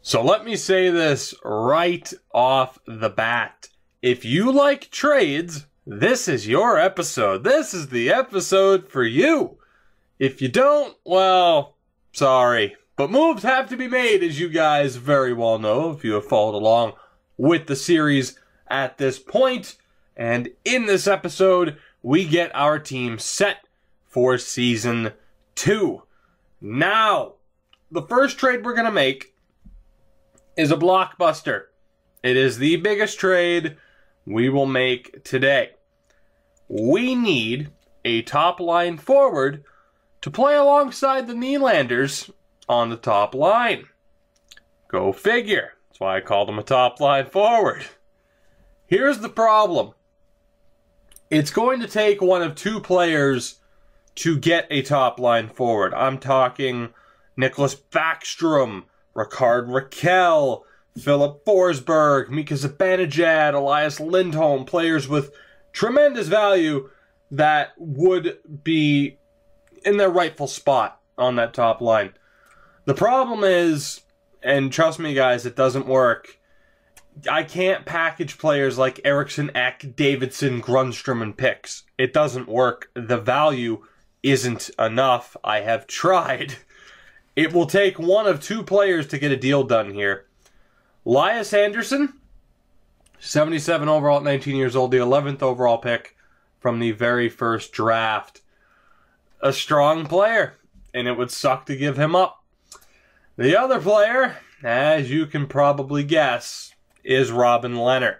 So let me say this right off the bat. If you like trades, this is your episode. This is the episode for you. If you don't, well, sorry. But moves have to be made, as you guys very well know, if you have followed along with the series at this point. And in this episode, we get our team set for Season 2. Now, the first trade we're going to make is a blockbuster. It is the biggest trade we will make today. We need a top line forward to play alongside the Nylanders on the top line. Go figure. That's why I called him a top line forward. Here's the problem. It's going to take one of two players to get a top line forward. I'm talking Nicklas Backstrom, Rickard Rakell, Filip Forsberg, Mika Zibanejad, Elias Lindholm, players with tremendous value that would be in their rightful spot on that top line. The problem is, and trust me guys, it doesn't work, I can't package players like Eriksson, Ek, Davidson, Grundstrom, and Picks. It doesn't work. The value isn't enough. I have tried. It will take one of two players to get a deal done here. Elias Anderson, 77 overall at 19 years old, the 11th overall pick from the very first draft. A strong player, and it would suck to give him up. The other player, as you can probably guess, is Robin Lehner.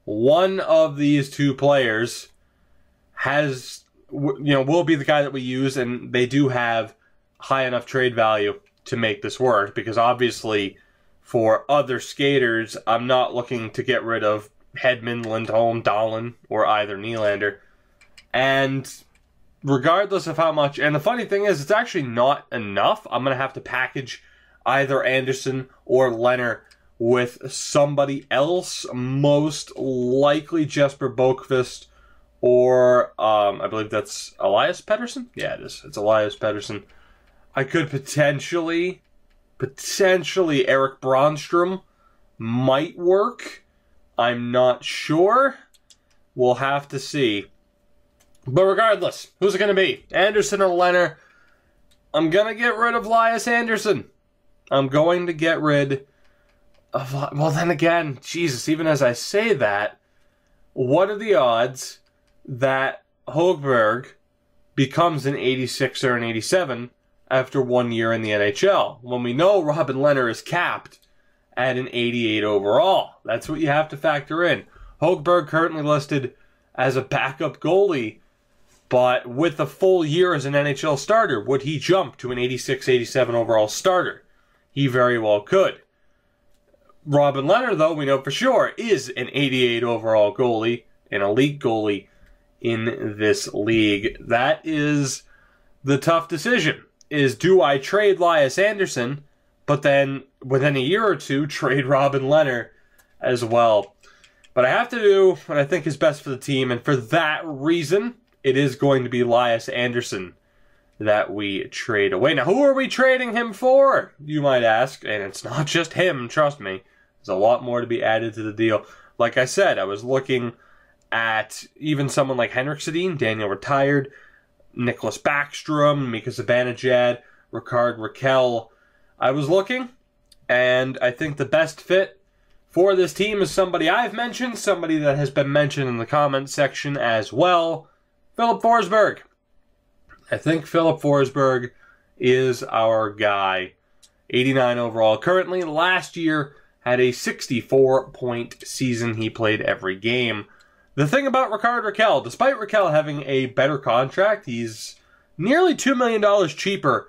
One of these two players will be the guy that we use, and they do have high enough trade value to make this work, because obviously for other skaters, I'm not looking to get rid of Hedman, Lindholm, Dahlin, or either Nylander. And regardless of how much, and the funny thing is, it's actually not enough. I'm going to have to package either Anderson or Lehner with somebody else, most likely Jesper Boqvist, or I believe that's Elias Pettersson? Yeah, it is. It's Elias Pettersson. I could potentially Erik Brannstrom might work. I'm not sure. We'll have to see. But regardless, who's it going to be? Anderson or Lehner? I'm going to get rid of Elias Anderson. I'm going to get rid of... Well, then again, Jesus, even as I say that, what are the odds that Högberg becomes an 86 or an 87 after 1 year in the NHL, when we know Robin Lehner is capped at an 88 overall? That's what you have to factor in. Högberg currently listed as a backup goalie, but with a full year as an NHL starter, would he jump to an 86, 87 overall starter? He very well could. Robin Lehner, though, we know for sure, is an 88 overall goalie, an elite goalie in this league. That is the tough decision. Is, do I trade Elias Anderson, but then within a year or two trade Robin Lehner as well? But I have to do what I think is best for the team, and for that reason, it is going to be Elias Anderson that we trade away. Now, who are we trading him for, you might ask? And it's not just him, trust me. There's a lot more to be added to the deal. Like I said, I was looking at even someone like Henrik Sedin, Daniel retired, Nicklas Backstrom, Mika Zibanejad, Rickard Rakell. I was looking, and I think the best fit for this team is somebody I've mentioned, somebody that has been mentioned in the comments section as well, Filip Forsberg. I think Filip Forsberg is our guy. 89 overall currently. Last year had a 64-point season. He played every game. The thing about Rickard Rakell, despite Rakell having a better contract, he's nearly $2 million cheaper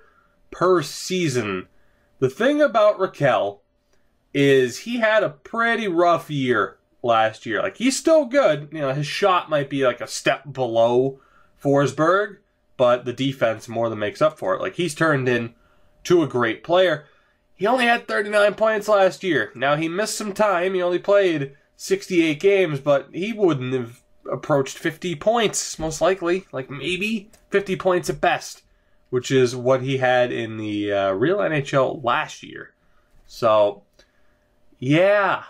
per season. The thing about Rakell is he had a pretty rough year last year. Like, he's still good. You know, his shot might be like a step below Forsberg, but the defense more than makes up for it. Like, he's turned into a great player. He only had 39 points last year. Now, he missed some time. He only played 68 games, but he wouldn't have approached 50 points, most likely. Like, maybe 50 points at best, which is what he had in the real NHL last year. So, Yeah.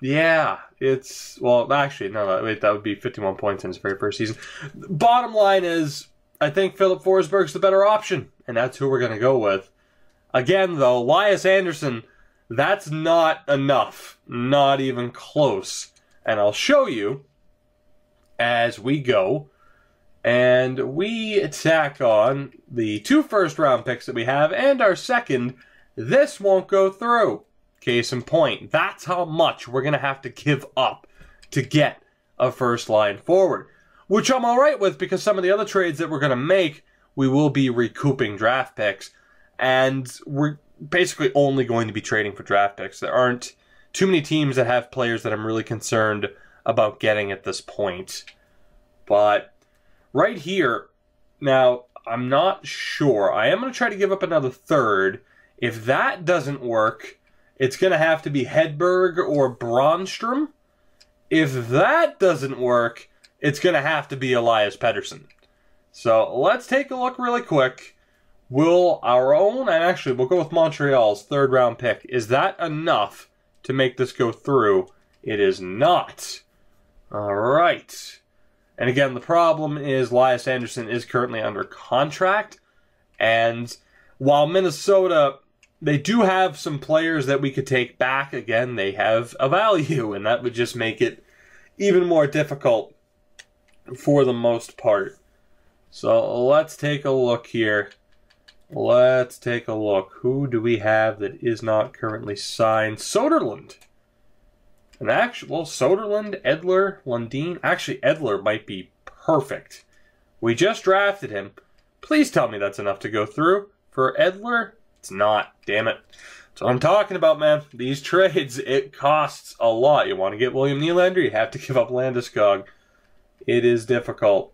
Yeah. It's, well, actually, no, wait, that would be 51 points in his very first season. Bottom line is, I think Philip Forsberg's the better option, and that's who we're going to go with. Again, though, Elias Anderson, that's not enough. Not even close. And I'll show you as we go. And we tack on the 2 first-round picks that we have and our second. This won't go through. Case in point. That's how much we're going to have to give up to get a first-line forward. Which I'm alright with, because some of the other trades that we're going to make, we will be recouping draft picks. And we're basically only going to be trading for draft picks. There aren't too many teams that have players that I'm really concerned about getting at this point. But right here, now, I'm not sure. I am going to try to give up another third. If that doesn't work, it's going to have to be Hedberg or Brannstrom. If that doesn't work, it's going to have to be Elias Pettersson. So let's take a look really quick. Will our own, and actually we'll go with Montreal's 3rd round pick. Is that enough to make this go through? It is not. All right. And again, the problem is Elias Anderson is currently under contract. And while Minnesota, they do have some players that we could take back, again, they have a value. And that would just make it even more difficult for the most part. So let's take a look here. Let's take a look. Who do we have that is not currently signed? Soderlund. And actually, well, Soderlund, Edler, Lundin. Actually, Edler might be perfect. We just drafted him. Please tell me that's enough to go through. For Edler, it's not. Damn it. That's what I'm talking about, man. These trades, it costs a lot. You want to get William Nylander, you have to give up Landeskog. It is difficult.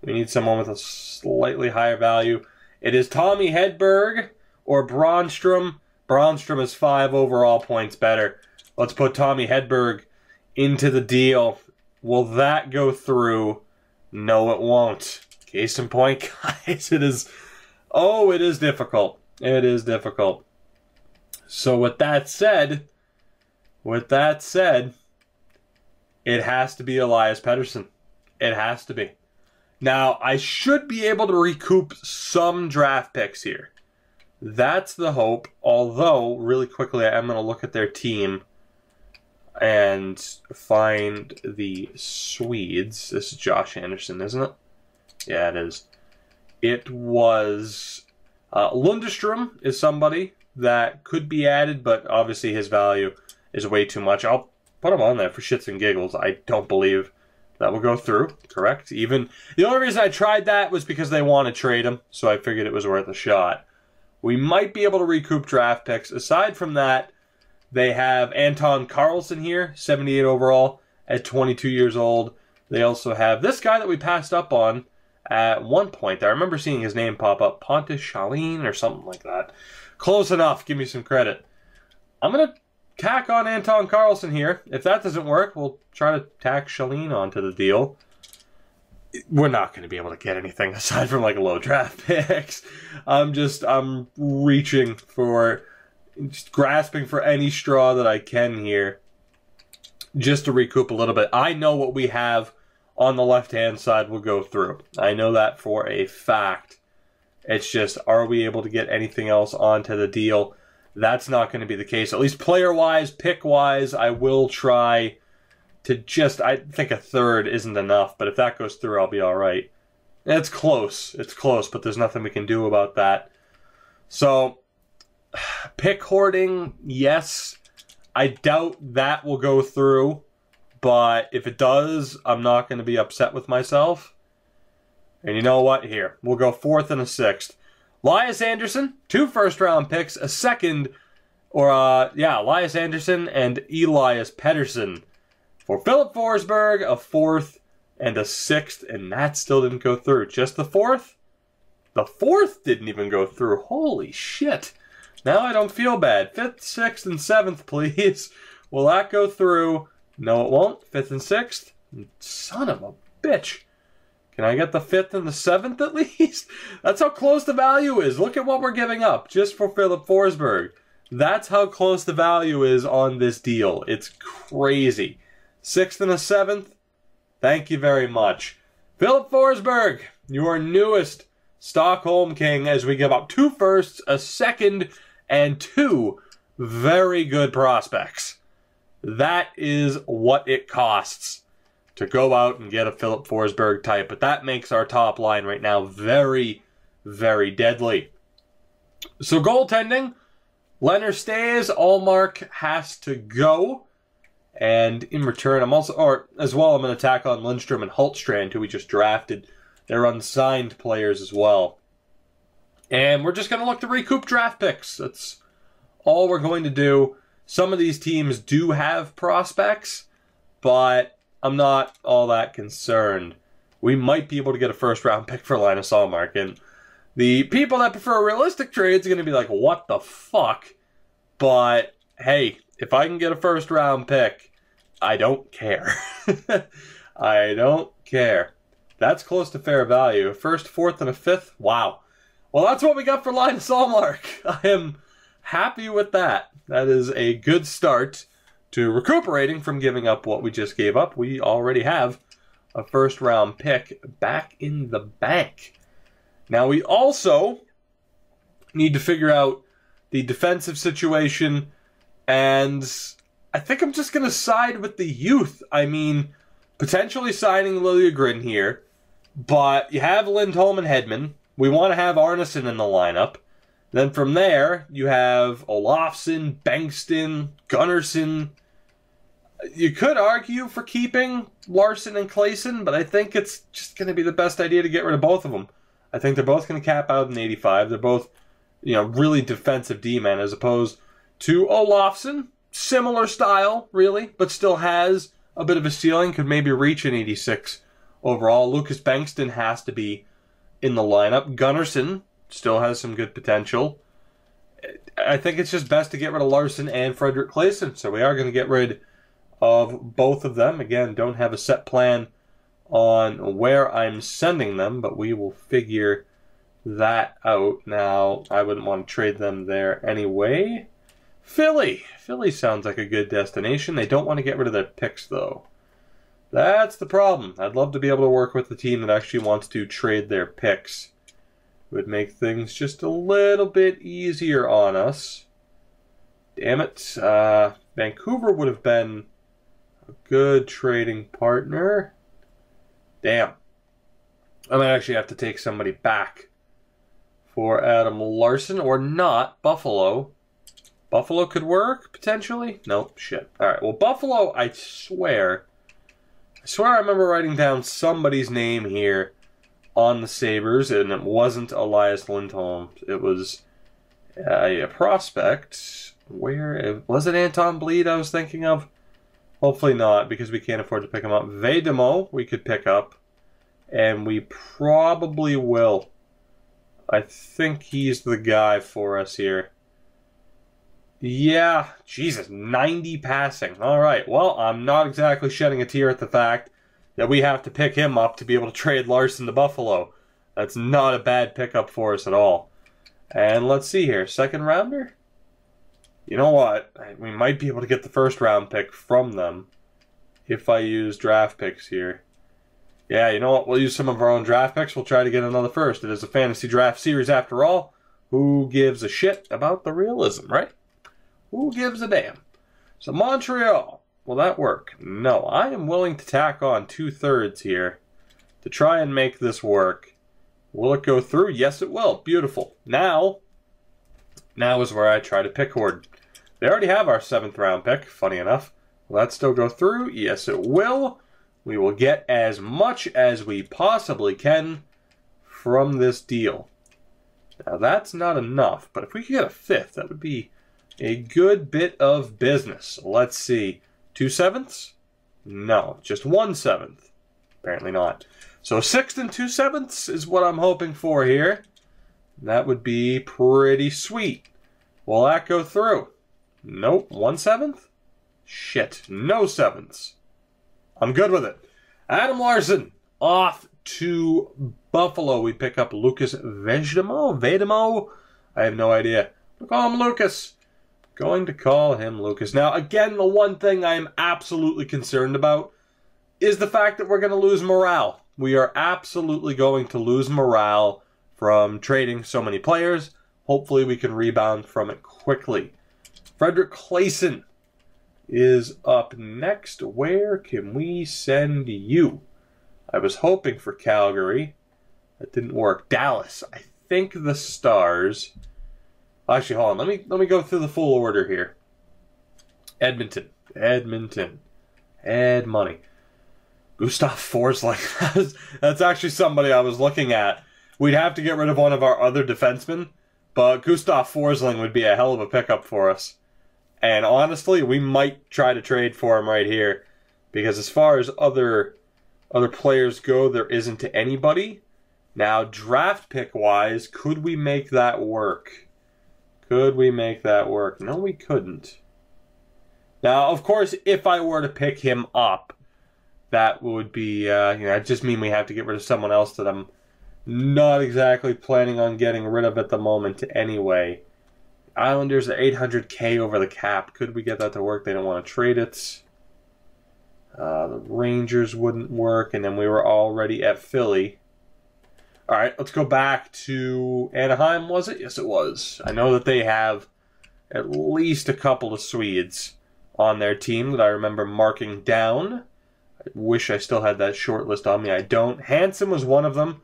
We need someone with a slightly higher value. It is Tommy Hedberg or Brannstrom. Brannstrom is 5 overall points better. Let's put Tommy Hedberg into the deal. Will that go through? No, it won't. Case in point, guys, it is... Oh, it is difficult. It is difficult. So with that said, it has to be Elias Pettersson. It has to be. Now, I should be able to recoup some draft picks here. That's the hope. Although, really quickly, I am going to look at their team and find the Swedes. This is Josh Anderson, isn't it? Yeah, it is. It was... Lundestrom is somebody that could be added, but obviously his value is way too much. I'll put him on there for shits and giggles. I don't believe that will go through, correct? Even the only reason I tried that was because they want to trade him, so I figured it was worth a shot. We might be able to recoup draft picks. Aside from that, they have Anton Carlson here, 78 overall at 22 years old. They also have this guy that we passed up on at one point. I remember seeing his name pop up, Pontus Shalin or something like that. Close enough. Give me some credit. I'm going to tack on Anton Carlson here. If that doesn't work, we'll try to tack Shalin onto the deal. We're not going to be able to get anything aside from like low draft picks. I'm reaching for, just grasping for any straw that I can here just to recoup a little bit. I know what we have on the left-hand side will go through. I know that for a fact. It's just, are we able to get anything else onto the deal? That's not going to be the case. At least player-wise, pick-wise, I will try to just... I think a third isn't enough, but if that goes through, I'll be all right. It's close. It's close, but there's nothing we can do about that. So, pick hoarding, yes. I doubt that will go through, but if it does, I'm not going to be upset with myself. And you know what? Here, we'll go 4th and a 6th. Elias Anderson, 2 first-round picks, a second, Elias Anderson and Elias Pettersson. For Philip Forsberg, a 4th and a 6th, and that still didn't go through. Just the 4th? The 4th didn't even go through. Holy shit. Now I don't feel bad. 5th, 6th, and 7th, please. Will that go through? No, it won't. 5th and 6th? Son of a bitch. Can I get the 5th and the 7th at least? That's how close the value is. Look at what we're giving up just for Philip Forsberg. That's how close the value is on this deal. It's crazy. 6th and a 7th. Thank you very much. Philip Forsberg, your newest Stockholm King, as we give up 2 firsts, a 2nd, and 2 very good prospects. That is what it costs to go out and get a Philip Forsberg type. But that makes our top line right now very, very deadly. So goaltending, Leonard stays, Allmark has to go. And in return, I'm also, or as well, I'm going to tack on Lindstrom and Hultstrand, who we just drafted. They're unsigned players as well. And we're just going to look to recoup draft picks. That's all we're going to do. Some of these teams do have prospects, but I'm not all that concerned. We might be able to get a first-round pick for Linus Allmark, and the people that prefer realistic trades are going to be like, what the fuck? But, hey, if I can get a first-round pick, I don't care. I don't care. That's close to fair value. A 1st, 4th, and a 5th? Wow. Well, that's what we got for Linus Allmark. I am happy with that. That is a good start to recuperating from giving up what we just gave up. We already have a first-round pick back in the bank. Now, we also need to figure out the defensive situation, and I think I'm just going to side with the youth. I mean, potentially signing Liljegren here, but you have Lindholm and Hedman. We want to have Arneson in the lineup. Then from there, you have Olofsson, Bengtsson, Gunnarsson. You could argue for keeping Larson and Claesson, but I think it's just going to be the best idea to get rid of both of them. I think they're both going to cap out in 85. They're both, really defensive D-men as opposed to Olofsson. Similar style, really, but still has a bit of a ceiling. Could maybe reach an 86 overall. Lucas Bengtsson has to be in the lineup. Gunnarsson still has some good potential. I think it's just best to get rid of Larson and Frederick Claesson. So we are going to get rid of both of them. Again, don't have a set plan on where I'm sending them, but we will figure that out. Now, I wouldn't want to trade them there anyway. Philly. Philly sounds like a good destination. They don't want to get rid of their picks, though. That's the problem. I'd love to be able to work with the team that actually wants to trade their picks. It would make things just a little bit easier on us. Damn it. Vancouver would have been a good trading partner. Damn. I might actually have to take somebody back for Adam Larson, or not. Buffalo. Buffalo could work, potentially? Nope, shit. Alright, well, Buffalo, I swear I remember writing down somebody's name here on the Sabres, and it wasn't Elias Lindholm. It was a prospect. Where? Was it Anton Bleed I was thinking of? Hopefully not, because we can't afford to pick him up. Vedemo we could pick up, and we probably will. I think he's the guy for us here. Yeah, Jesus, 90 passing. All right, well, I'm not exactly shedding a tear at the fact that we have to pick him up to be able to trade Larson to Buffalo. That's not a bad pickup for us at all. And let's see here, 2nd rounder? You know what? We might be able to get the 1st round pick from them if I use draft picks here. Yeah, you know what? We'll use some of our own draft picks. We'll try to get another first. It is a fantasy draft series after all. Who gives a shit about the realism, right? Who gives a damn? So Montreal, will that work? No, I am willing to tack on 2/3 here to try and make this work. Will it go through? Yes, it will. Beautiful. Now is where I try to pick Horde. They already have our 7th round pick, funny enough. Will that still go through? Yes, it will. We will get as much as we possibly can from this deal. Now, that's not enough, but if we could get a 5th, that would be a good bit of business. Let's see. 2/7? No, just 1/7. Apparently not. So 6th and 2/7 is what I'm hoping for here. That would be pretty sweet. Will that go through? Nope. 1/7? Shit. No 7ths. I'm good with it. Adam Larson off to Buffalo. We pick up Lucas Vedemo. I have no idea. We'll call him Lucas. Going to call him Lucas. Now, again, the one thing I am absolutely concerned about is the fact that we're going to lose morale. We are absolutely going to lose morale from trading so many players. Hopefully we can rebound from it quickly. Frederick Clayson is up next. Where can we send you? I was hoping for Calgary. That didn't work. Dallas. I think the Stars. Actually, hold on. Let me go through the full order here. Edmonton. Ed Money. Gustav Forsling. That's actually somebody I was looking at. We'd have to get rid of one of our other defensemen, but Gustav Forsling would be a hell of a pickup for us. And honestly, we might try to trade for him right here, because as far as other players go, there isn't anybody. Now, draft pick-wise, could we make that work? Could we make that work? No, we couldn't. Now, of course, if I were to pick him up, that would be, it'd just mean we have to get rid of someone else that I'm not exactly planning on getting rid of at the moment anyway. Islanders are $800K over the cap. Could we get that to work? They don't want to trade it. The Rangers wouldn't work, and then we were already at Philly. All right, let's go back to Anaheim, was it? Yes, it was. I know that they have at least a couple of Swedes on their team that I remember marking down. I wish I still had that short list on me. I don't. Hansen was one of them.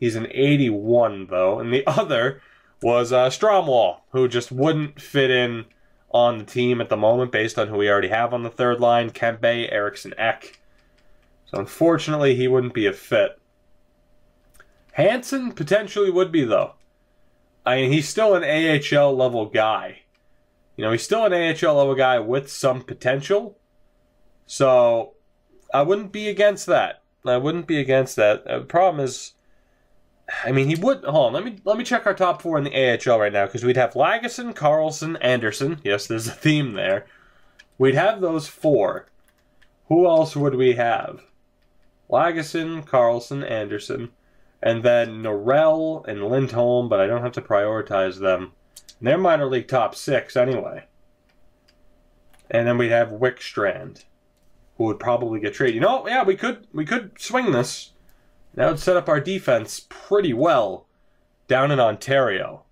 He's an 81, though. And the other was Stromwall, who just wouldn't fit in on the team at the moment based on who we already have on the third line. Kempe, Eriksson Ek. So unfortunately, he wouldn't be a fit. Hansen potentially would be, though. I mean, he's still an AHL level guy. You know, he's still an AHL level guy with some potential. So I wouldn't be against that. I wouldn't be against that. The problem is, I mean, he would. Hold on, let me check our top four in the AHL right now, because we'd have Lagesson, Carlson, Anderson. Yes, there's a theme there. We'd have those four. Who else would we have? Lagesson, Carlson, Anderson. And then Norrell and Lindholm, but I don't have to prioritize them. And they're minor league top 6 anyway. And then we'd have Wickstrand, who would probably get traded. You know, yeah, we could swing this. That would set up our defense pretty well down in Ontario.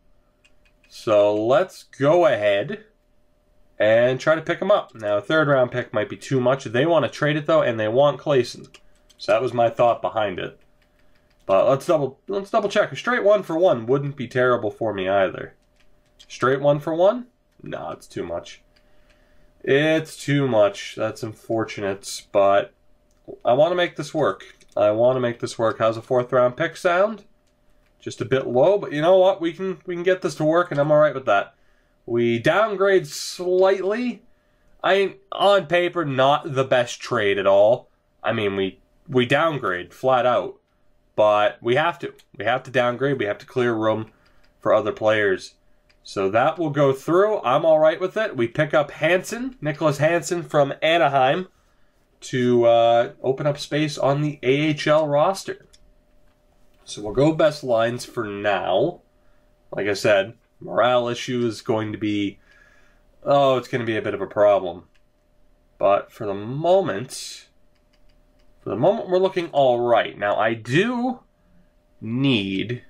So let's go ahead and try to pick them up. Now, a third-round pick might be too much. They want to trade it, though, and they want Clayson. So that was my thought behind it. But let's double check. A straight 1-for-1 wouldn't be terrible for me either. Straight 1-for-1? No, it's too much. It's too much. That's unfortunate, but I want to make this work. I want to make this work. How's a 4th-round pick sound? Just a bit low, but you know what? We can get this to work, and I'm all right with that. We downgrade slightly. On paper, not the best trade at all. I mean, we downgrade flat out. But we have to. We have to downgrade. We have to clear room for other players. So that will go through. I'm all right with it. We pick up Hansen, Nicholas Hansen from Anaheim, to open up space on the AHL roster. So we'll go best lines for now. Like I said, morale issue is going to be... Oh, it's going to be a bit of a problem. But for the moment... we're looking all right. Now, I do need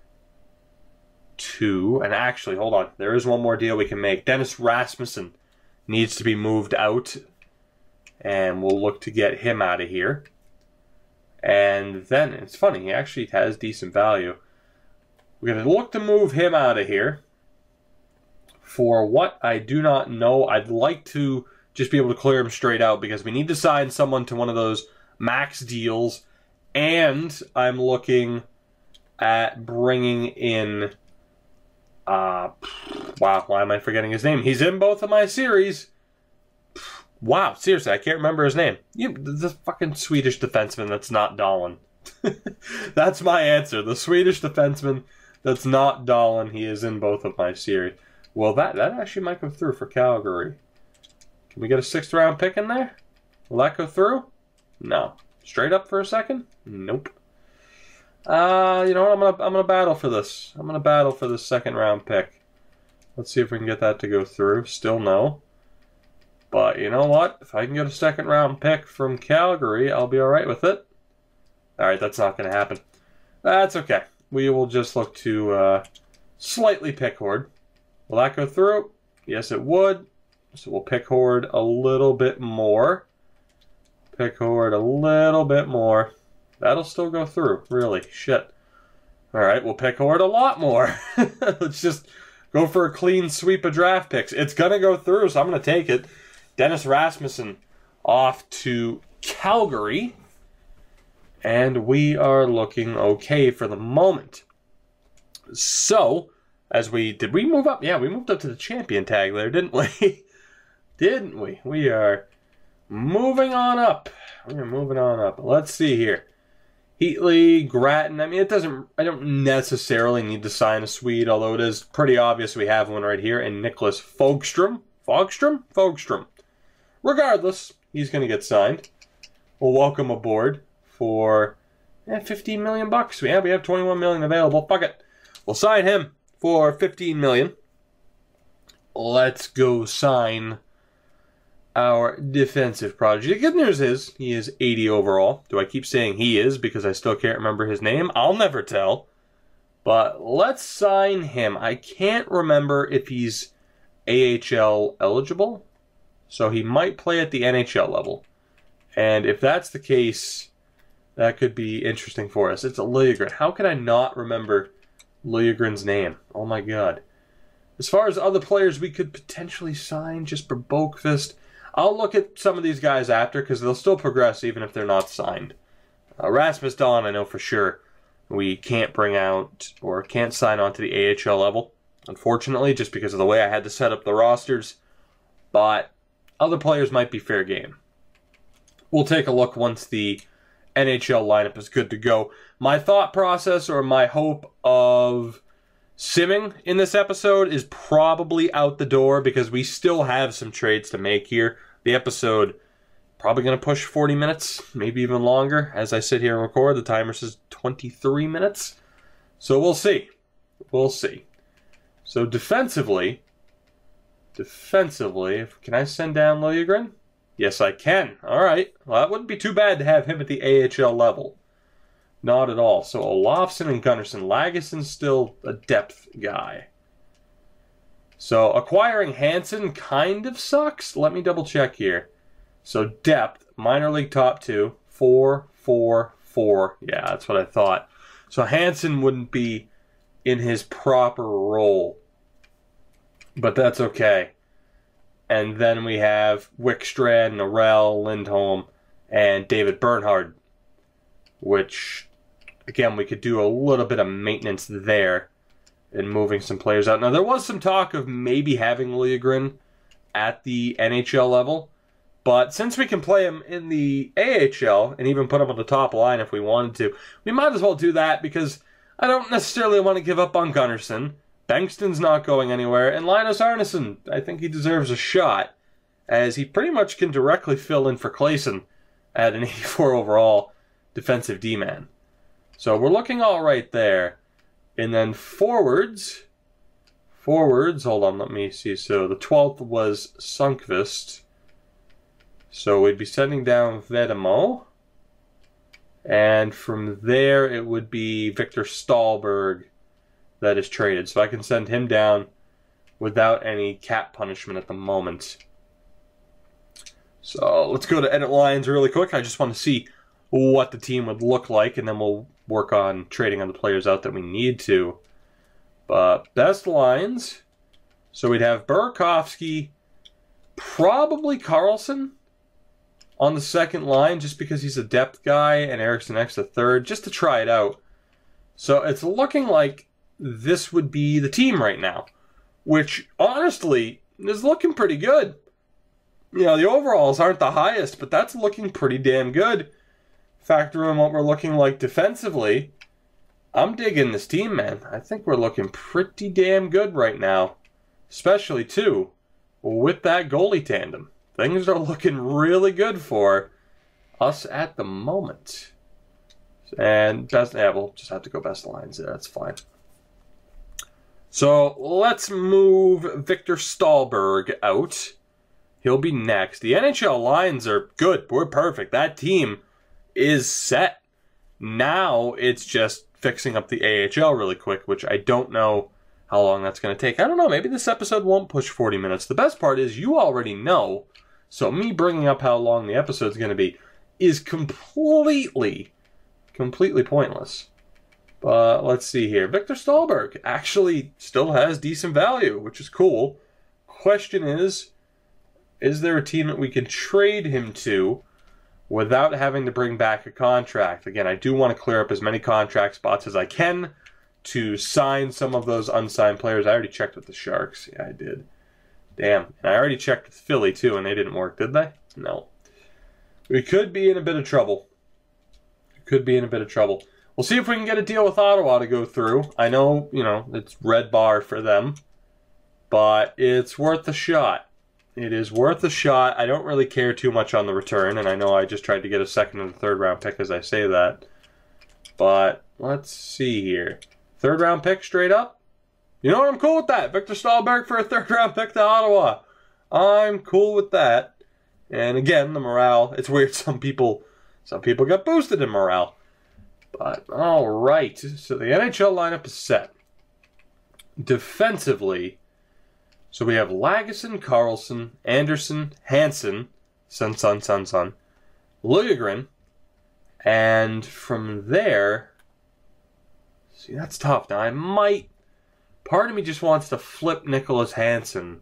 to... And actually, hold on. There is one more deal we can make. Dennis Rasmussen needs to be moved out. And we'll look to get him out of here. And then, it's funny, he actually has decent value. We're going to look to move him out of here. For what I do not know, I'd like to just be able to clear him straight out, because we need to sign someone to one of those max deals, and I'm looking at bringing in, wow, why am I forgetting his name? He's in both of my series. Wow, seriously, I can't remember his name. The fucking Swedish defenseman that's not Dahlin. That's my answer. The Swedish defenseman that's not Dahlin. He is in both of my series. Well, that actually might go through for Calgary. Can we get a 6th-round pick in there? Will that go through? No. Straight up for a second? Nope. You know what? I'm gonna battle for this. I'm gonna battle for this 2nd-round pick. Let's see if we can get that to go through. Still no. But you know what? If I can get a second round pick from Calgary, I'll be alright with it. Alright, that's not going to happen. That's okay. We will just look to slightly pick Horde. Will that go through? Yes, it would. So we'll pick Horde a little bit more. Pick Horde a little bit more. That'll still go through. Really. Shit. Alright, we'll pick Horde a lot more. Let's just go for a clean sweep of draft picks. It's going to go through, so I'm going to take it. Dennis Rasmussen off to Calgary. And we are looking okay for the moment. So, did we move up? Yeah, we moved up to the champion tag there, didn't we? Didn't we? We are moving on up. We're moving on up. Let's see here. Heatley, Grattan. I mean, I don't necessarily need to sign a Swede, although it is pretty obvious we have one right here. And Nicholas Fogstrom. Fogstrom. Regardless, he's going to get signed. We'll welcome aboard for 15 million bucks. We have 21 million available. Fuck it. We'll sign him for 15 million. Let's go sign our defensive prodigy. The good news is he is 80 overall. Do I keep saying he is because I still can't remember his name? I'll never tell. But let's sign him. I can't remember if he's AHL eligible. So he might play at the NHL level. And if that's the case, that could be interesting for us. It's a Liljegren. How could I not remember Liljegren's name? Oh my god. As far as other players we could potentially sign just for Boakfist, I'll look at some of these guys after because they'll still progress even if they're not signed. Rasmus Dawn, I know for sure we can't bring out or can't sign on to the AHL level, unfortunately, just because of the way I had to set up the rosters. But other players might be fair game. We'll take a look once the NHL lineup is good to go. My thought process or my hope of simming in this episode is probably out the door because we still have some trades to make here. The episode probably going to push 40 minutes, maybe even longer. As I sit here and record, the timer says 23 minutes. So we'll see. We'll see. So defensively, can I send down Liljegren? Yes, I can. All right. Well, that wouldn't be too bad to have him at the AHL level. Not at all. So Olofsson and Gunnarsson. Laguson's still a depth guy. So acquiring Hansen kind of sucks. Let me double check here. So depth, minor league top 2, 4, 4, 4. Yeah, that's what I thought. So Hansen wouldn't be in his proper role. But that's okay. And then we have Wickstrand, Norrell, Lindholm, and David Bernhard. Which, again, we could do a little bit of maintenance there in moving some players out. Now, there was some talk of maybe having Liljegren at the NHL level. But since we can play him in the AHL and even put him on the top line if we wanted to, we might as well do that because I don't necessarily want to give up on Gunnarsson. Bengtson's not going anywhere, and Linus Arneson, I think he deserves a shot, as he pretty much can directly fill in for Claesson at an 84 overall defensive D-man. So we're looking all right there. And then forwards, hold on, let me see. So the 12th was Sunkvist. So we'd be sending down Vedemo. And from there, it would be Victor Stahlberg that is traded. So I can send him down without any cap punishment at the moment. So let's go to edit lines really quick. I just want to see what the team would look like, and then we'll work on trading on the players out that we need to. But best lines. So we'd have Burakovsky, probably Carlson on the second line, just because he's a depth guy, and Eriksson X the third, just to try it out. So it's looking like this would be the team right now, which honestly is looking pretty good. You know, the overalls aren't the highest, but that's looking pretty damn good. Factor in what we're looking like defensively. I'm digging this team, man. I think we're looking pretty damn good right now, especially too with that goalie tandem. Things are looking really good for us at the moment. And best, yeah, we'll just have to go best lines there. That's fine. So let's move Victor Stahlberg out. He'll be next. The NHL lines are good. We're perfect. That team is set. Now it's just fixing up the AHL really quick, which I don't know how long that's going to take. I don't know. Maybe this episode won't push 40 minutes. The best part is you already know. So me bringing up how long the episode's going to be is completely pointless. But let's see here. Victor Stahlberg actually still has decent value, which is cool. Question is there a team that we can trade him to without having to bring back a contract? Again, I do want to clear up as many contract spots as I can to sign some of those unsigned players. I already checked with the Sharks. Yeah, I did. Damn. And I already checked with Philly, too, and they didn't work, did they? No. We could be in a bit of trouble. We'll see if we can get a deal with Ottawa to go through. I know, it's red bar for them, but it's worth a shot. It is worth a shot. I don't really care too much on the return, and I know I just tried to get a second and a third round pick as I say that. But let's see here. Third round pick straight up? You know what? I'm cool with that. Victor Stahlberg for a third round pick to Ottawa. I'm cool with that. And again, the morale, it's weird. Some people got boosted in morale. But, all right. So the NHL lineup is set. Defensively, so we have Lagesson, Karlsson, Anderson, Hansen, Son, Liljegren, and from there, see, that's tough. Now, part of me just wants to flip Nicholas Hansen.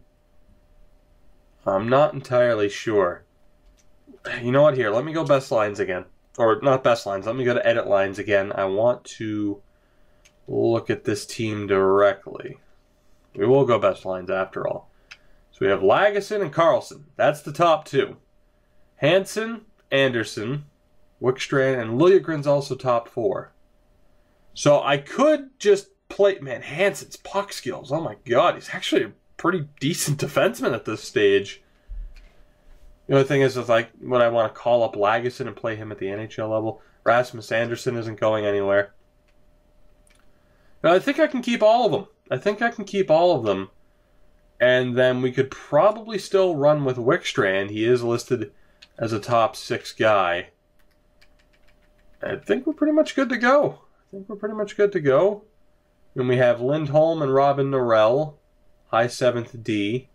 I'm not entirely sure. You know what, here, let me go best lines again. Or, not best lines, let me go to edit lines again. I want to look at this team directly. We will go best lines after all. So we have Lagesson and Karlsson. That's the top two. Hansen, Anderson, Wickstrand, and Liljegren's also top four. So I could just play... Man, Hansen's puck skills. Oh my god, he's actually a pretty decent defenseman at this stage. The only thing is like, would I want to call up Lagesson and play him at the NHL level? Rasmus Anderson isn't going anywhere. But I think I can keep all of them. And then we could probably still run with Wickstrand. He is listed as a top 6 guy. I think we're pretty much good to go. And we have Lindholm and Robin Norrell, high 7th D,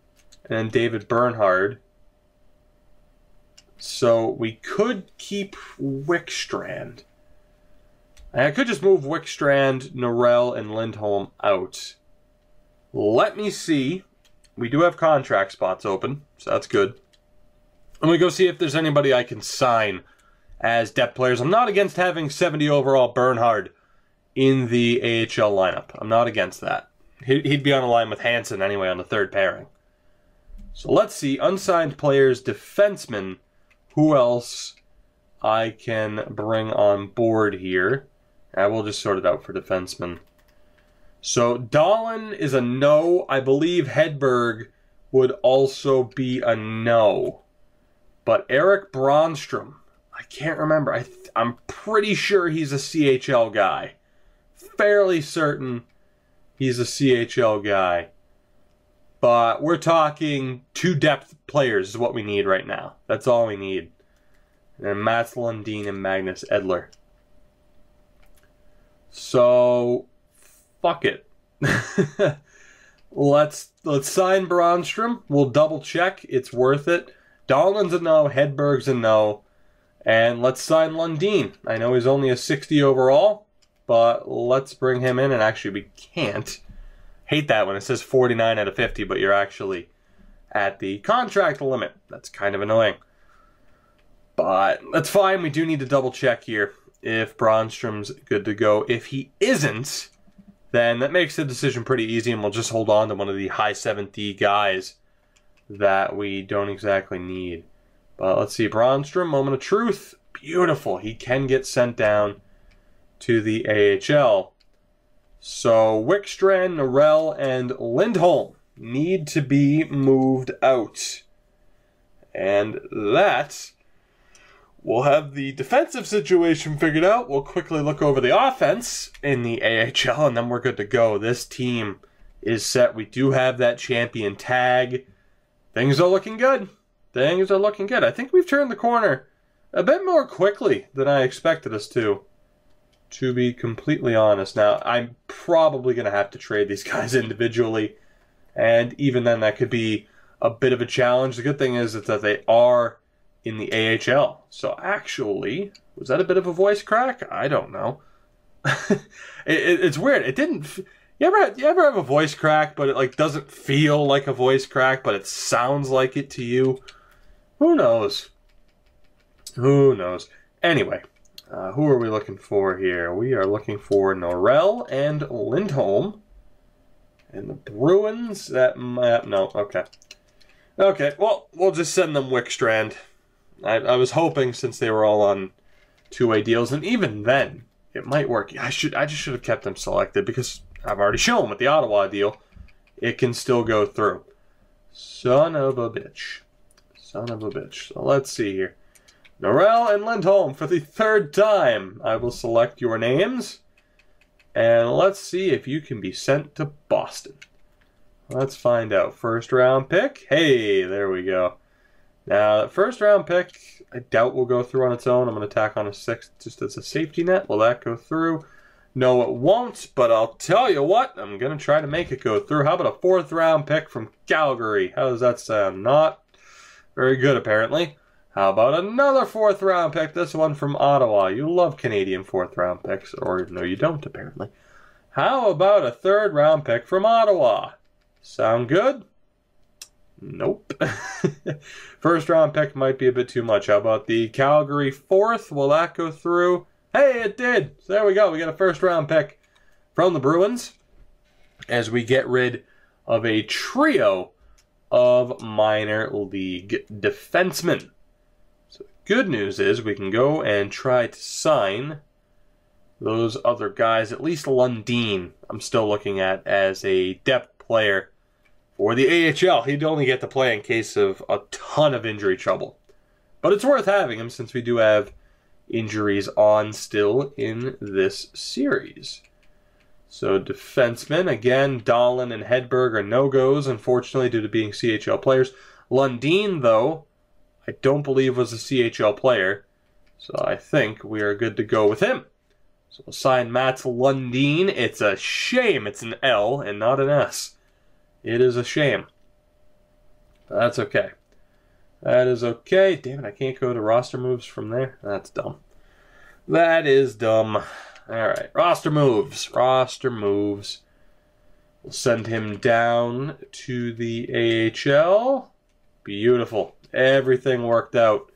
and then David Bernhard. So we could keep Wickstrand. I could just move Wickstrand, Norrell, and Lindholm out. Let me see. We do have contract spots open, so that's good. I'm going to go see if there's anybody I can sign as depth players. I'm not against having 70 overall Bernhard in the AHL lineup. I'm not against that. He'd be on a line with Hansen anyway on the third pairing. So let's see. Unsigned players, defensemen. Who else I can bring on board here? I will just sort it out for defensemen. So Dahlin is a no. I believe Hedberg would also be a no. But Eric Bronstrom, I can't remember. I'm pretty sure he's a CHL guy. Fairly certain he's a CHL guy. But we're talking 2 depth players is what we need right now. That's all we need. And then Mats Lundin and Magnus Edler. So, fuck it. Let's sign Bronstrom. We'll double check. It's worth it. Dahlin's a no. Hedberg's a no. And let's sign Lundin. I know he's only a 60 overall, but let's bring him in. And actually, we can't. Hate that when it says 49 out of 50, but you're actually at the contract limit. That's kind of annoying. But that's fine. We do need to double check here if Bronstrom's good to go. If he isn't, then that makes the decision pretty easy, and we'll just hold on to one of the high 7D guys that we don't exactly need. But let's see. Bronstrom, moment of truth. Beautiful. He can get sent down to the AHL. So Wickstrand, Norrell, and Lindholm need to be moved out. And that will have the defensive situation figured out. We'll quickly look over the offense in the AHL, and then we're good to go. This team is set. We do have that champion tag. Things are looking good. Things are looking good. I think we've turned the corner a bit more quickly than I expected us to be completely honest. Now, I'm probably going to have to trade these guys individually, and even then that could be a bit of a challenge. The good thing is that they are in the AHL. So actually, was that a bit of a voice crack? I don't know. It's weird. It didn't... You ever have a voice crack, but it like doesn't feel like a voice crack, but it sounds like it to you? Who knows? Who knows? Anyway, who are we looking for here? We are looking for Norrell and Lindholm. And the Bruins, no, okay. Okay, well, we'll just send them Wickstrand. I was hoping, since they were all on two-way deals, and even then, it might work. I just should have kept them selected, because I've already shown with the Ottawa deal, it can still go through. Son of a bitch. Son of a bitch. So let's see here. Norrell and Lindholm for the third time. I will select your names. And let's see if you can be sent to Boston. Let's find out. First round pick. Hey, there we go. Now, that first round pick, I doubt will go through on its own. I'm going to tack on a sixth just as a safety net. Will that go through? No, it won't, but I'll tell you what, I'm going to try to make it go through. How about a fourth round pick from Calgary? How does that sound? Not very good, apparently. How about another fourth round pick, this one from Ottawa? You love Canadian fourth round picks, or no, you don't, apparently. How about a third round pick from Ottawa? Sound good? Nope. First round pick might be a bit too much. How about the Calgary fourth? Will that go through? Hey, it did. So there we go. We got a first round pick from the Bruins as we get rid of a trio of minor league defensemen. So the good news is we can go and try to sign those other guys. At least Lundin I'm still looking at as a depth player for the AHL. He'd only get to play in case of a ton of injury trouble. But it's worth having him since we do have injuries on still in this series. So defensemen, again, Dahlin and Hedberg are no-goes, unfortunately, due to being CHL players. Lundin, though, I don't believe was a CHL player, so I think we are good to go with him. So we'll sign Mats Lundin. It's a shame it's an L and not an S. It is a shame. But that's okay. That is okay. Damn it, I can't go to roster moves from there. That's dumb. That is dumb. Alright, roster moves. Roster moves. We'll send him down to the AHL. Beautiful. Everything worked out.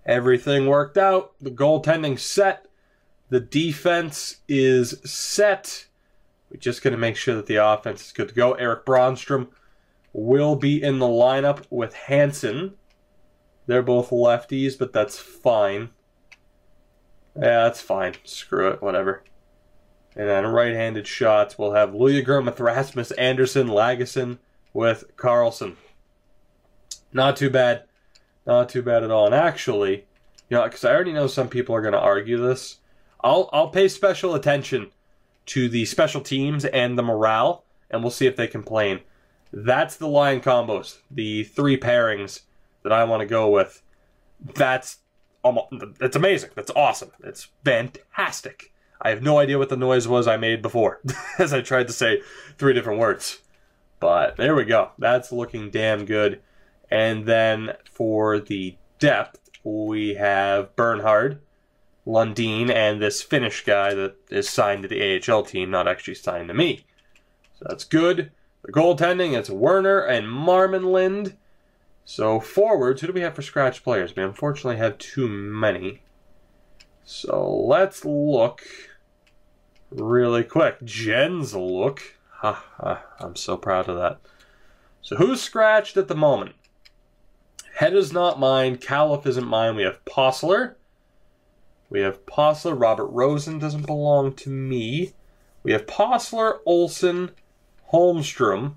Everything worked out. The goaltending set. The defense is set. We're just going to make sure that the offense is good to go. Eric Bronstrom will be in the lineup with Hansen. They're both lefties, but that's fine. Yeah, that's fine. Screw it, whatever. And then right-handed shots, we'll have Luliagrum with Rasmus Anderson, Lagesson with Carlson. Not too bad. Not too bad at all. And actually, you know, because I already know some people are going to argue this, I'll pay special attention to the special teams and the morale, and we'll see if they complain. That's the line combos, the three pairings that I want to go with. That's amazing. That's awesome. It's fantastic. I have no idea what the noise was I made before, as I tried to say 3 different words. But there we go. That's looking damn good. And then for the depth, we have Bernhard, Lundin, and this Finnish guy that is signed to the AHL team, not actually signed to me. So that's good. The goaltending, it's Werner and Marmanlind. So forwards, who do we have for scratch players? We unfortunately have too many. So let's look really quick. Jen's look. I'm so proud of that. So who's scratched at the moment? Hedda's not mine. Califf isn't mine. We have Posler. Robert Rosen doesn't belong to me. We have Posler, Olsen, Holmstrom,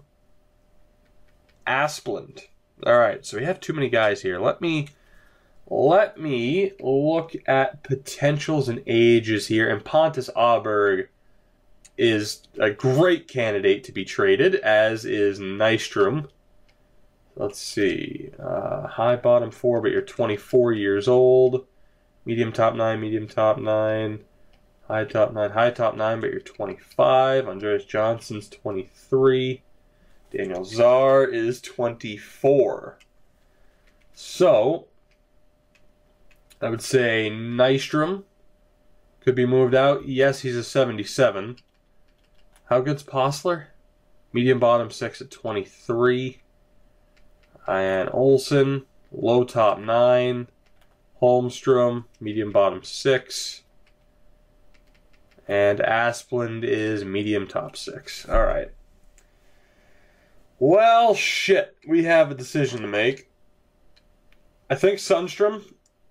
Asplund. Alright, so we have too many guys here. Let me look at potentials and ages here. And Pontus Åberg is a great candidate to be traded, as is Nystrom. Let's see. High bottom 4, but you're 24 years old. Medium top 9, medium top 9. High top 9, but you're 25. Andreas Johnson's 23. Daniel Czar is 24. So, I would say Nystrom could be moved out. Yes, he's a 77. How good's Postler? Medium bottom 6 at 23. And Olsen, low top 9. Holmstrom, medium bottom 6. And Asplund is medium top 6. All right. Well, shit. We have a decision to make. I think Sundstrom,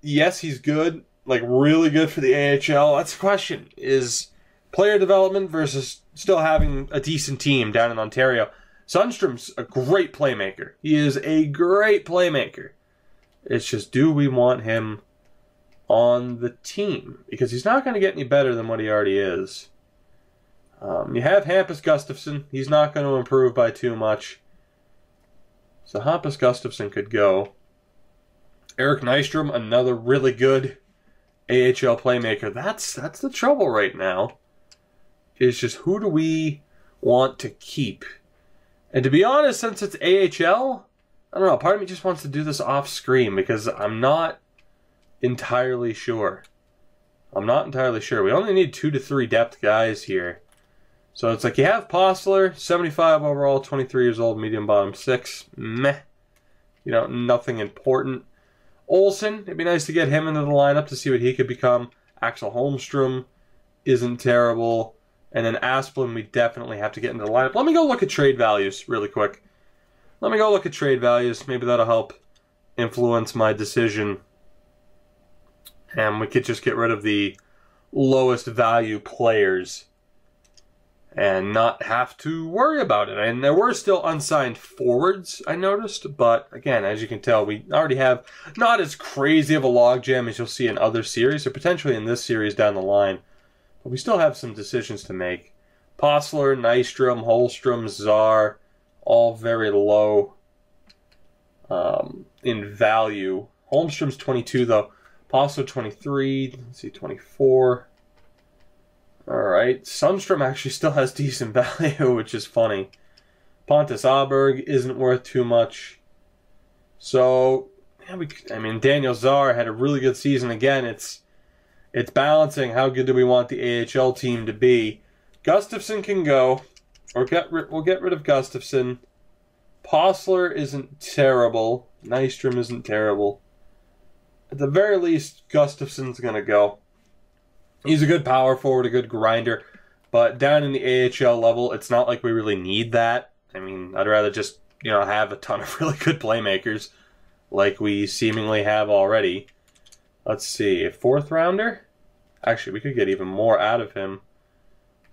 yes, he's good. Like, really good for the AHL. That's the question. Is player development versus still having a decent team down in Ontario. Sundstrom's a great playmaker. He is a great playmaker. It's just, do we want him on the team? Because he's not going to get any better than what he already is. You have Hampus Gustafsson. He's not going to improve by too much. So Hampus Gustafsson could go. Eric Nystrom, another really good AHL playmaker. That's the trouble right now. It's just, who do we want to keep? And to be honest, since it's AHL, I don't know, part of me just wants to do this off screen because I'm not entirely sure. I'm not entirely sure. We only need 2 to 3 depth guys here. So it's like you have Postler, 75 overall, 23 years old, medium bottom 6. Meh. You know, nothing important. Olsen, it'd be nice to get him into the lineup to see what he could become. Axel Holmstrom isn't terrible. And then Asplund, we definitely have to get into the lineup. Let me go look at trade values really quick. Let me go look at trade values. Maybe that'll help influence my decision. And we could just get rid of the lowest value players and not have to worry about it. And there were still unsigned forwards, I noticed. But again, as you can tell, we already have not as crazy of a logjam as you'll see in other series, or potentially in this series down the line. But we still have some decisions to make. Postler, Nystrom, Holmstrom, Czar, all very low in value. Holmstrom's 22, though. Postler, 23. Let's see, 24. Alright. Sundstrom actually still has decent value, which is funny. Pontus Aberg isn't worth too much. So, yeah, I mean, Daniel Czar had a really good season. Again, it's balancing how good do we want the AHL team to be. Gustafsson can go. Or we'll get rid of Gustafsson. Postler isn't terrible. Nystrom isn't terrible. At the very least, Gustafsson's going to go. He's a good power forward, a good grinder. But down in the AHL level, it's not like we really need that. I mean, I'd rather just, have a ton of really good playmakers like we seemingly have already. Let's see, a 4th rounder? Actually, we could get even more out of him.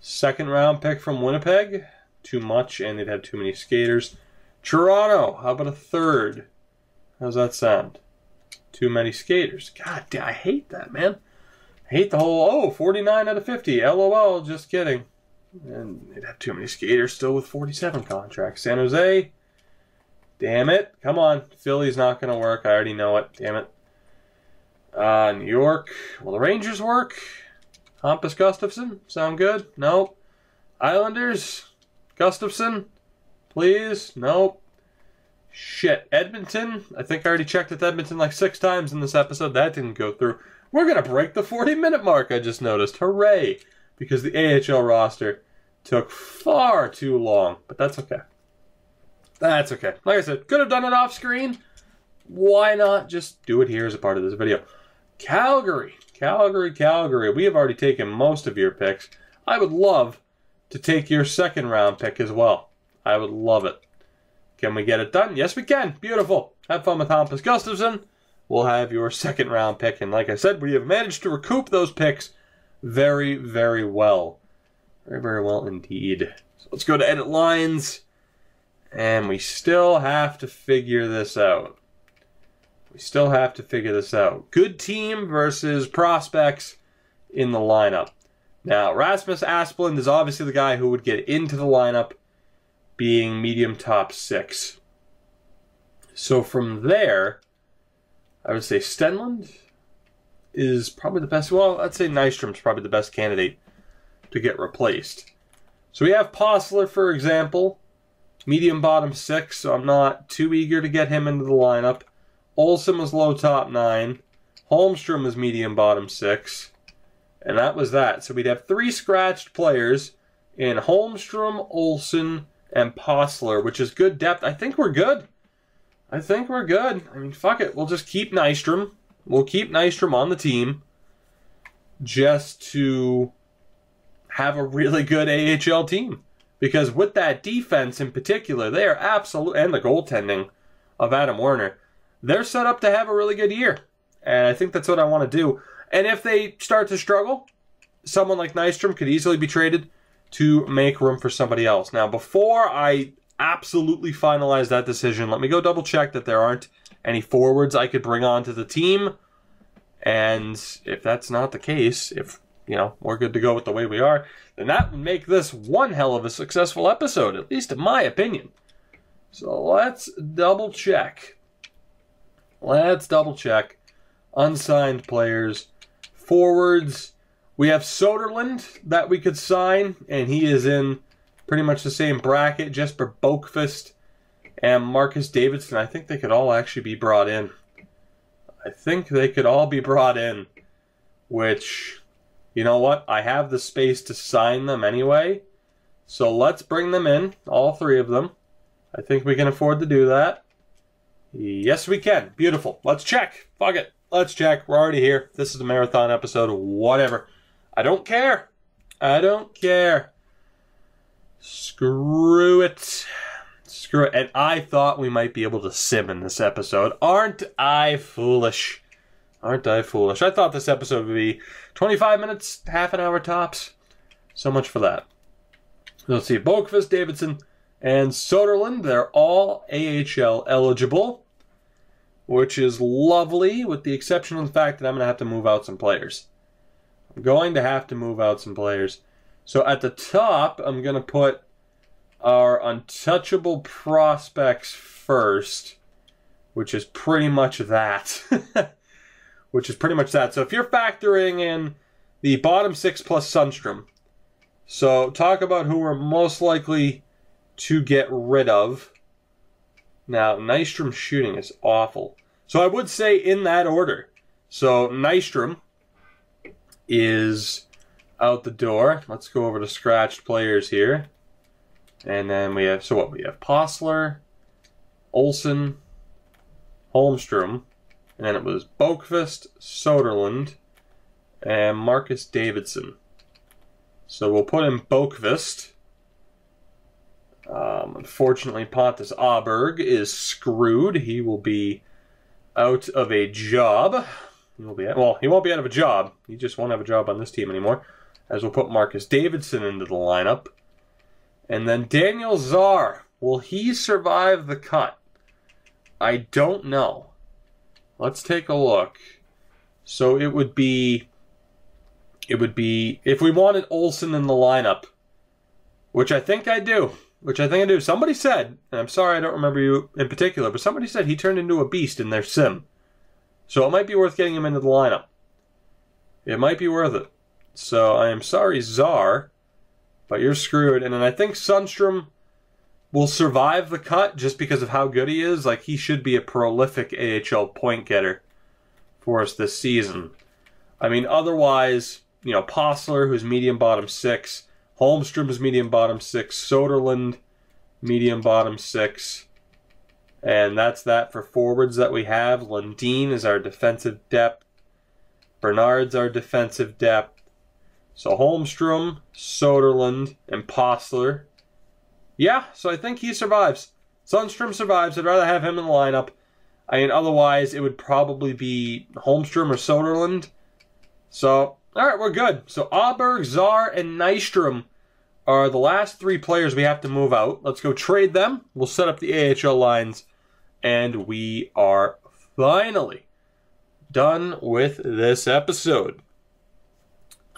2nd round pick from Winnipeg? Too much, and they'd have too many skaters. Toronto, how about a 3rd? How's that sound? Too many skaters. God damn, I hate that, man. I hate the whole, 49 out of 50. LOL, just kidding. And they'd have too many skaters still with 47 contracts. San Jose, damn it. Come on, Philly's not going to work. I already know it. Damn it. New York, will the Rangers work? Hampus Gustafsson, sound good? Nope. Islanders, Gustafsson, please? Nope. Shit. Edmonton, I think I already checked with Edmonton like 6 times in this episode. That didn't go through. We're going to break the 40-minute mark, I just noticed. Hooray! Because the AHL roster took far too long. But that's okay. That's okay. Like I said, could have done it off screen. Why not just do it here as a part of this video? Calgary. Calgary. We have already taken most of your picks. I would love to take your 2nd round pick as well. I would love it. Can we get it done? Yes, we can. Beautiful. Have fun with Hampus Gustafsson. We'll have your 2nd round pick. And like I said, we have managed to recoup those picks very, very well. Very, very well indeed. So let's go to edit lines. And we still have to figure this out. Good team versus prospects in the lineup. Now, Rasmus Asplund is obviously the guy who would get into the lineup, being medium top 6. So from there, I would say Stenlund is probably the best. Well, I'd say Nystrom's probably the best candidate to get replaced. So we have Postler, for example, medium bottom 6, so I'm not too eager to get him into the lineup. Olsen was low top 9. Holmstrom was medium bottom 6. And that was that. So we'd have 3 scratched players in Holmstrom, Olsen, and Postler, which is good depth. I think we're good. I mean, fuck it. We'll just keep Nystrom. We'll keep Nystrom on the team just to have a really good AHL team. Because with that defense in particular, they are absolute, and the goaltending of Adam Werner, they're set up to have a really good year. And I think that's what I want to do. And if they start to struggle, someone like Nystrom could easily be traded to make room for somebody else. Now, before I absolutely finalize that decision, let me go double check that there aren't any forwards I could bring onto the team. And if that's not the case, if, you know, we're good to go with the way we are, then that would make this one hell of a successful episode, at least in my opinion. So let's double check. Unsigned players. Forwards. We have Soderlund that we could sign, and he is in pretty much the same bracket. Jesper Bokvist and Marcus Davidson. I think they could all actually be brought in. Which, you know what? I have the space to sign them anyway. So let's bring them in, all 3 of them. I think we can afford to do that. Yes, we can. Beautiful. Let's check. Fuck it. Let's check. We're already here. This is a marathon episode. Whatever. I don't care. Screw it. And I thought we might be able to sim in this episode. Aren't I foolish? I thought this episode would be 25 minutes, half an hour tops. So much for that. Let's see. Bokvist, Davidson, and Soderlund. They're all AHL eligible, which is lovely, with the exception of the fact that I'm going to have to move out some players. So at the top, I'm going to put our untouchable prospects first, which is pretty much that. So if you're factoring in the bottom 6 plus Sundstrom, so talk about who we're most likely to get rid of. Now, Nystrom's shooting is awful. So I would say in that order. So Nystrom is out the door. Let's go over to scratched players here. And then we have, we have Postler, Olsen, Holmstrom, and then it was Bokvist, Soderlund, and Marcus Davidson. So we'll put in Bokvist. Unfortunately, Pontus Aberg is screwed. He will be out of a job. He won't be out of a job. He just won't have a job on this team anymore. As we'll put Marcus Davidson into the lineup. And then Daniel Czar. Will he survive the cut? I don't know. Let's take a look. So it would be if we wanted Olsen in the lineup, which I think I do. Somebody said, and I'm sorry I don't remember you in particular, but somebody said he turned into a beast in their sim. So it might be worth getting him into the lineup. It might be worth it. So I am sorry, Czar, but you're screwed. And then I think Sundstrom will survive the cut just because of how good he is. Like, he should be a prolific AHL point getter for us this season. I mean, otherwise, you know, Postler, who's medium bottom 6, Holmstrom is medium bottom 6, Soderlund, medium bottom 6. And that's that for forwards that we have. Lundin is our defensive depth. Bernard's our defensive depth. So Holmstrom, Soderlund, and Postler. Yeah, so I think he survives. Sundstrom survives. I'd rather have him in the lineup. I mean, otherwise, it would probably be Holmstrom or Soderlund. So, all right, we're good. So Aberg, Czar, and Nystrom are the last 3 players we have to move out. Let's go trade them. We'll set up the AHL lines. And we are finally done with this episode.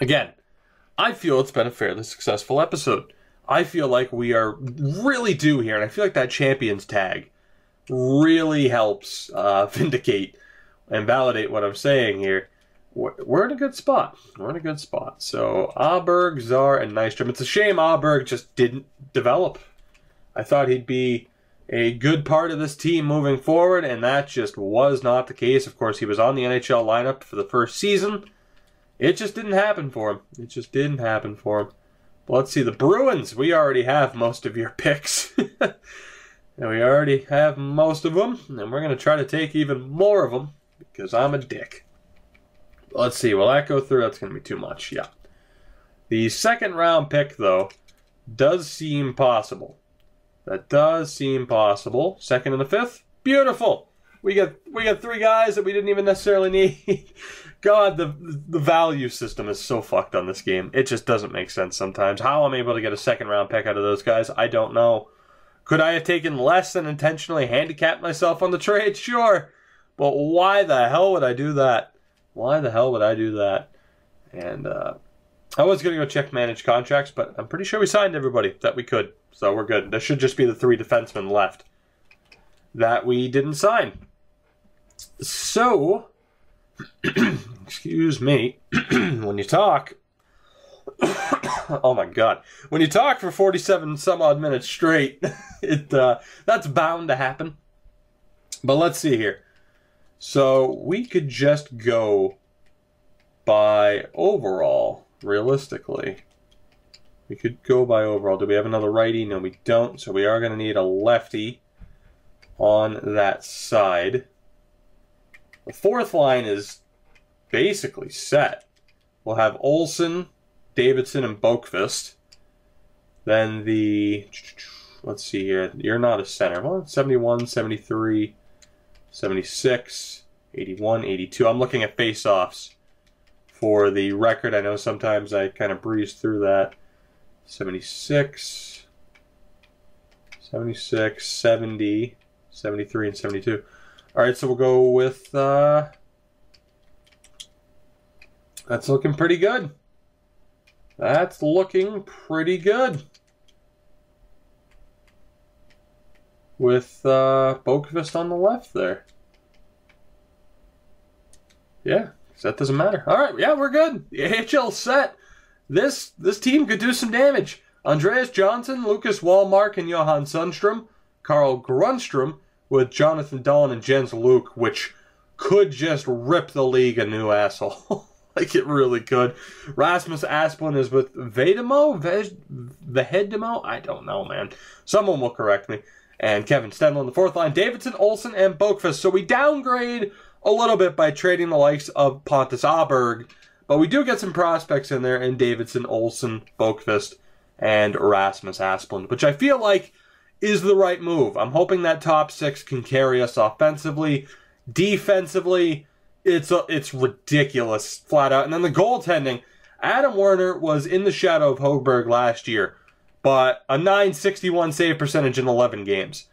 Again, I feel it's been a fairly successful episode. I feel like we are really due here, and I feel like that Champions tag really helps vindicate and validate what I'm saying here. We're in a good spot. We're in a good spot. So, Aberg, Czar, and Nystrom. It's a shame Aberg just didn't develop. I thought he'd be a good part of this team moving forward, and that just was not the case. Of course, he was on the NHL lineup for the first season. It just didn't happen for him. It just didn't happen for him. But let's see, the Bruins. We already have most of your picks. And we already have most of them, and we're going to try to take even more of them, because I'm a dick. Let's see, will that go through? That's going to be too much, yeah. The second round pick, though, does seem possible. That does seem possible. Second and the fifth, beautiful. We got three guys that we didn't even necessarily need. God, the value system is so fucked on this game. It just doesn't make sense sometimes. How I'm able to get a second round pick out of those guys, I don't know. Could I have taken less and intentionally handicapped myself on the trade? Sure. But why the hell would I do that? Why the hell would I do that? And I was going to go check managed contracts, but I'm pretty sure we signed everybody that we could. So we're good. There should just be the 3 defensemen left that we didn't sign. So, excuse me, when you talk... oh my god. When you talk for 47 some odd minutes straight, that's bound to happen. But let's see here. So we could just go by overall, realistically. We could go by overall. Do we have another righty? No, we don't. So we are going to need a lefty on that side. The fourth line is basically set. We'll have Olsen, Davidson, and Boqvist. Then let's see here. You're not a center. Well, 71, 73, 76, 81, 82. I'm looking at face-offs for the record. I know sometimes I kind of breeze through that. 76, 70, 73, and 72. All right, so we'll go with... that's looking pretty good. That's looking pretty good. With Boqvist on the left there. Yeah, that doesn't matter. All right, yeah, we're good. The AHL's set. This team could do some damage. Andreas Johnson, Lucas Wallmark, and Johan Sundstrom. Carl Grunstrom with Jonathan Dahlin and Jens Luke, which could just rip the league a new asshole. Like it really could. Rasmus Asplund is with Vedemo? Vehedemo? I don't know, man. Someone will correct me. And Kevin Stenlund on the fourth line. Davidson, Olsen, and Boqvist. So we downgrade a little bit by trading the likes of Pontus Aberg. But we do get some prospects in there in Davidson, Olsen, Boqvist, and Rasmus Asplund, which I feel like is the right move. I'm hoping that top six can carry us offensively. Defensively, it's ridiculous, flat out. And then the goaltending, Adam Werner was in the shadow of Högberg last year, but a .961 save percentage in 11 games.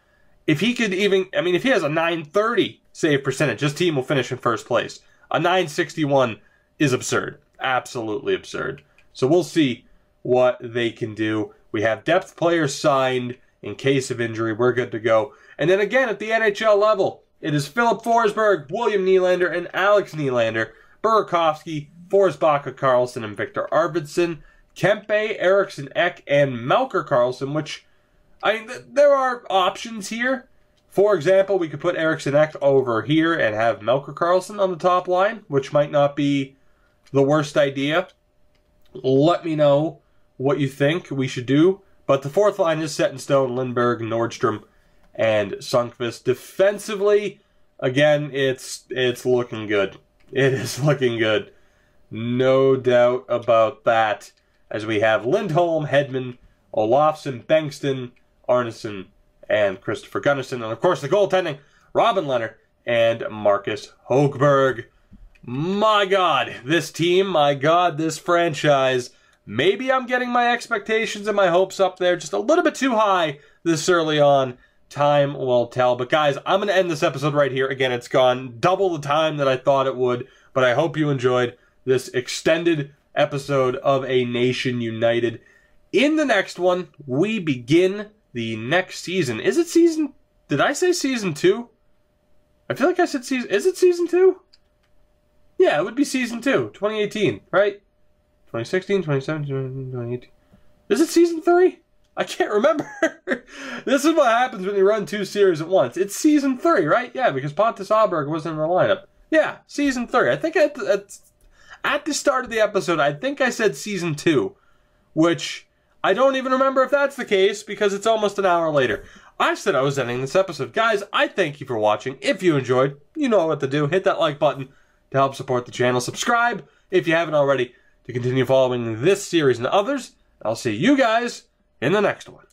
If he could even, I mean, if he has a .930 save percentage, his team will finish in first place. A .961 is absurd. Absolutely absurd. So we'll see what they can do. We have depth players signed in case of injury. We're good to go. And then again, at the NHL level, it is Philip Forsberg, William Nylander, and Alex Nylander, Burakovsky, Forrest Baca Carlson, and Victor Arvidsson, Kempe, Eriksson Ek, and Melker Carlson, which, I mean, there are options here. For example, we could put Eriksson Ek over here and have Melker Carlson on the top line, which might not be the worst idea. Let me know what you think we should do. But the fourth line is set in stone. Lindbergh, Nordstrom, and Sundqvist. Defensively, again, it's looking good. It is looking good. No doubt about that. As we have Lindholm, Hedman, Olofsson, Bengtsson, Arneson, and Christopher Gunnarsson. And of course, the goaltending, Robin Leonard and Marcus Högberg. My God, this team, my God, this franchise. Maybe I'm getting my expectations and my hopes up there just a little bit too high this early on. Time will tell. But guys, I'm going to end this episode right here. Again, it's gone double the time that I thought it would. But I hope you enjoyed this extended episode of A Nation United. In the next one, we begin the next season. Is it season... Did I say season 2? I feel like I said season... Is it season 2? Yeah, it would be season 2. 2018, right? 2016, 2017, 2018. Is it season 3? I can't remember. This is what happens when you run 2 series at once. It's season 3, right? Yeah, because Pontus Aberg wasn't in the lineup. Yeah, season 3. I think at the start of the episode, I think I said season 2, which I don't even remember if that's the case because it's almost an hour later. I said I was ending this episode. Guys, I thank you for watching. If you enjoyed, you know what to do. Hit that like button to help support the channel. Subscribe if you haven't already to continue following this series and others. I'll see you guys in the next one.